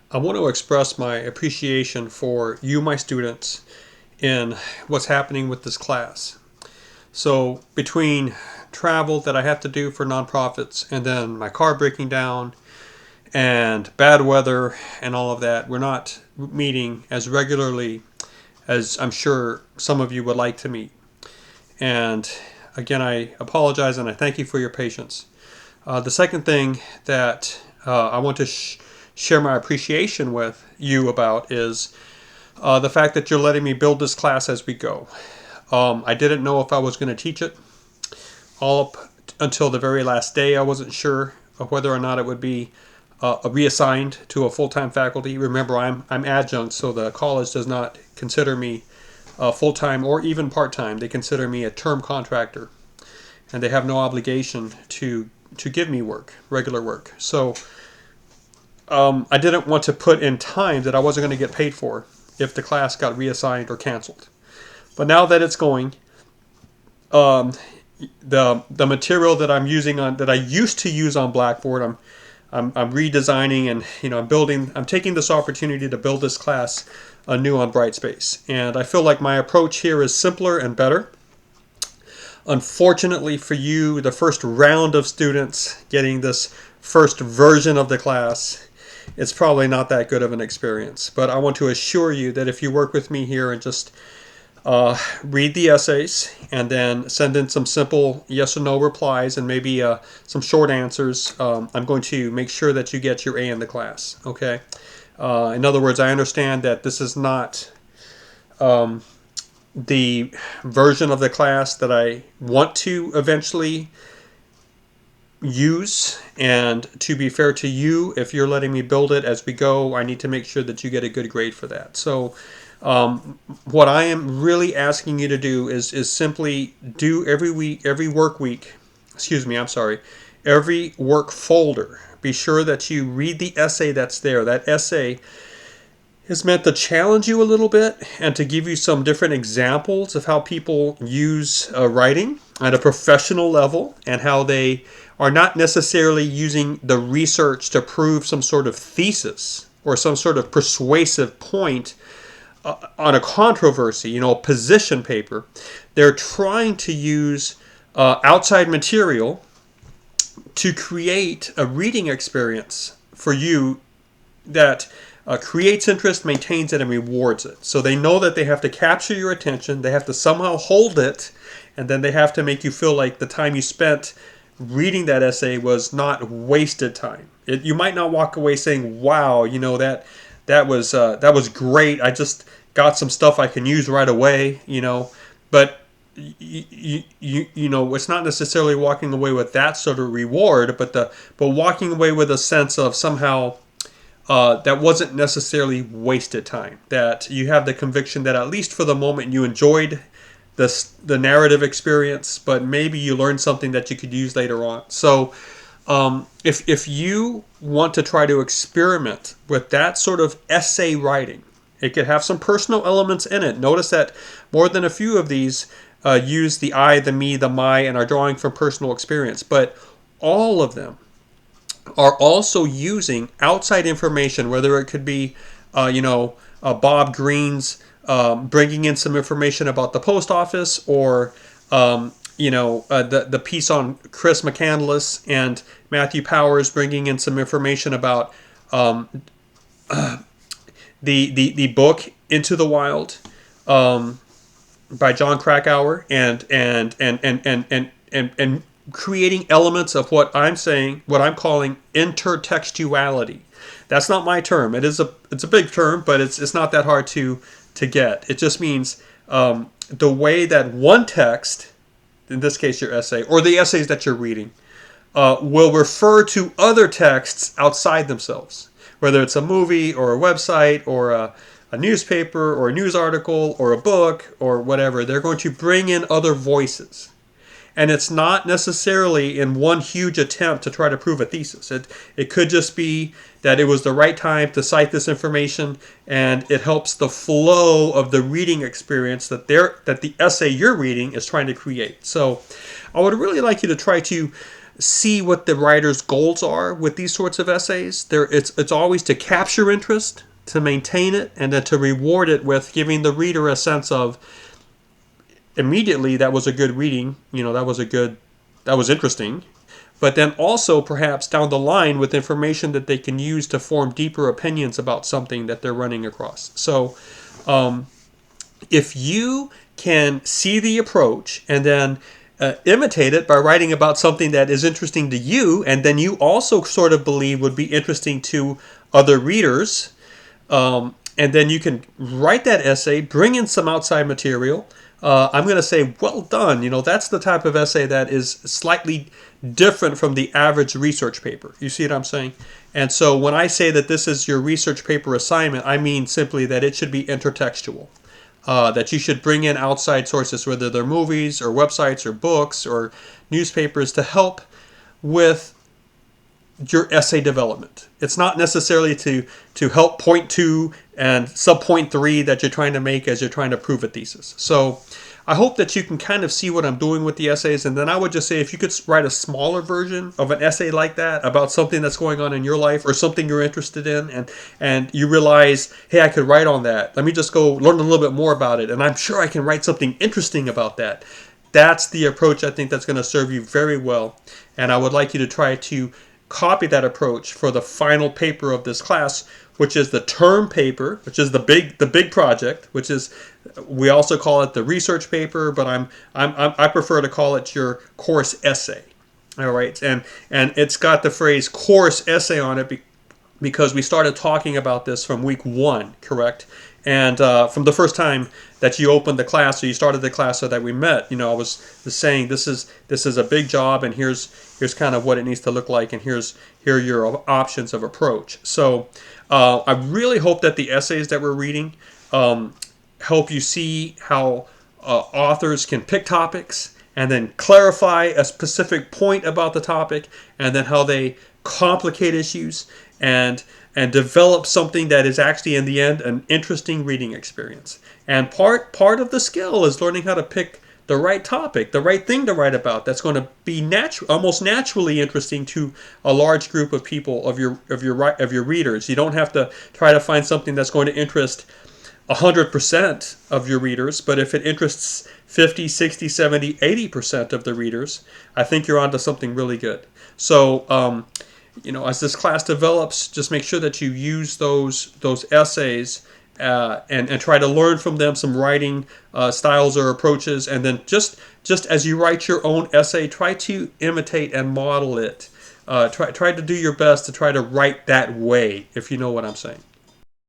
I want to express my appreciation for you, my students, in what's happening with this class. So, between travel that I have to do for nonprofits and then my car breaking down and bad weather and all of that, we're not meeting as regularly as I'm sure some of you would like to meet. And again, I apologize and I thank you for your patience. The second thing that I want to share my appreciation with you about is the fact that you're letting me build this class as we go. I didn't know if I was going to teach it all up until the very last day. I wasn't sure of whether or not it would be reassigned to a full-time faculty. Remember, I'm adjunct, so the college does not consider me full-time or even part-time. They consider me a term contractor, and they have no obligation to give me work, regular work. So I didn't want to put in time that I wasn't going to get paid for if the class got reassigned or canceled. But now that it's going, um, the material that I'm using on that I used to use on Blackboard, I'm redesigning and I'm taking this opportunity to build this class anew on Brightspace, and I feel like my approach here is simpler and better. Unfortunately for you, the first round of students getting this first version of the class, it's probably not that good of an experience. But I want to assure you that if you work with me here and just read the essays and then send in some simple yes or no replies and maybe some short answers, I'm going to make sure that you get your A in the class. Okay. In other words, I understand that this is not the version of the class that I want to eventually use, and to be fair to you, if you're letting me build it as we go, I need to make sure that you get a good grade for that. So what I am really asking you to do is simply do every week, every work week, every work folder. Be sure that you read the essay that's there. That essay is meant to challenge you a little bit and to give you some different examples of how people use writing at a professional level and how they are not necessarily using the research to prove some sort of thesis or some sort of persuasive point on a controversy, a position paper. They're trying to use outside material to create a reading experience for you that creates interest, maintains it, and rewards it. So they know that they have to capture your attention, they have to somehow hold it, and then they have to make you feel like the time you spent reading that essay was not wasted time. You might not walk away saying, "Wow, that was great. I just got some stuff I can use right away." But it's not necessarily walking away with that sort of reward, but walking away with a sense of somehow that wasn't necessarily wasted time. That you have the conviction that at least for the moment you enjoyed the narrative experience, but maybe you learned something that you could use later on. So if you want to try to experiment with that sort of essay writing, it could have some personal elements in it. Notice that more than a few of these use the I, the me, the my, and are drawing from personal experience. But all of them are also using outside information, whether it could be, Bob Green's bringing in some information about the post office, or the piece on Chris McCandless and Matthew Powers bringing in some information about the book Into the Wild by John Krakauer, and creating elements of what I'm calling intertextuality. That's not my term. It's a big term, but it's not that hard to get. It just means the way that one text, in this case your essay, or the essays that you're reading, will refer to other texts outside themselves. Whether it's a movie or a website or a newspaper or a news article or a book or whatever, they're going to bring in other voices. And it's not necessarily in one huge attempt to try to prove a thesis. It could just be that it was the right time to cite this information, and it helps the flow of the reading experience that the essay you're reading is trying to create. So I would really like you to try to see what the writer's goals are with these sorts of essays. It's always to capture interest, to maintain it, and then to reward it with giving the reader a sense of immediately that was a good reading, that was interesting. But then also perhaps down the line with information that they can use to form deeper opinions about something that they're running across. So if you can see the approach and then imitate it by writing about something that is interesting to you, and then you also sort of believe would be interesting to other readers, and then you can write that essay, bring in some outside material. I'm going to say, well done. That's the type of essay that is slightly different from the average research paper. You see what I'm saying? And so when I say that this is your research paper assignment, I mean simply that it should be intertextual. That you should bring in outside sources, whether they're movies or websites or books or newspapers, to help with your essay development. It's not necessarily to help point 2 and sub point 3 that you're trying to make as you're trying to prove a thesis. So I hope that you can kind of see what I'm doing with the essays, and then I would just say if you could write a smaller version of an essay like that about something that's going on in your life or something you're interested in, and you realize, hey, I could write on that. Let me just go learn a little bit more about it, and I'm sure I can write something interesting about that. That's the approach I think that's going to serve you very well, and I would like you to try to copy that approach for the final paper of this class, which is the term paper, which is the big project, which is, we also call it the research paper, but I prefer to call it your course essay. All right, and it's got the phrase course essay on it because we started talking about this from week 1, correct? And from the first time that you opened the class, or you started the class, so that we met, I was saying this is a big job, and here's kind of what it needs to look like, and here are your options of approach. So I really hope that the essays that we're reading help you see how authors can pick topics and then clarify a specific point about the topic, and then how they complicate issues and develop something that is actually in the end an interesting reading experience. And part of the skill is learning how to pick the right topic, the right thing to write about that's going to be almost naturally interesting to a large group of people, of your readers. You don't have to try to find something that's going to interest 100% of your readers, but if it interests 50, 60, 70, 80% of the readers, I think you're onto something really good. So as this class develops, just make sure that you use those essays and try to learn from them some writing styles or approaches, and then just as you write your own essay, try to imitate and model it. Try to do your best to try to write that way, if you know what I'm saying.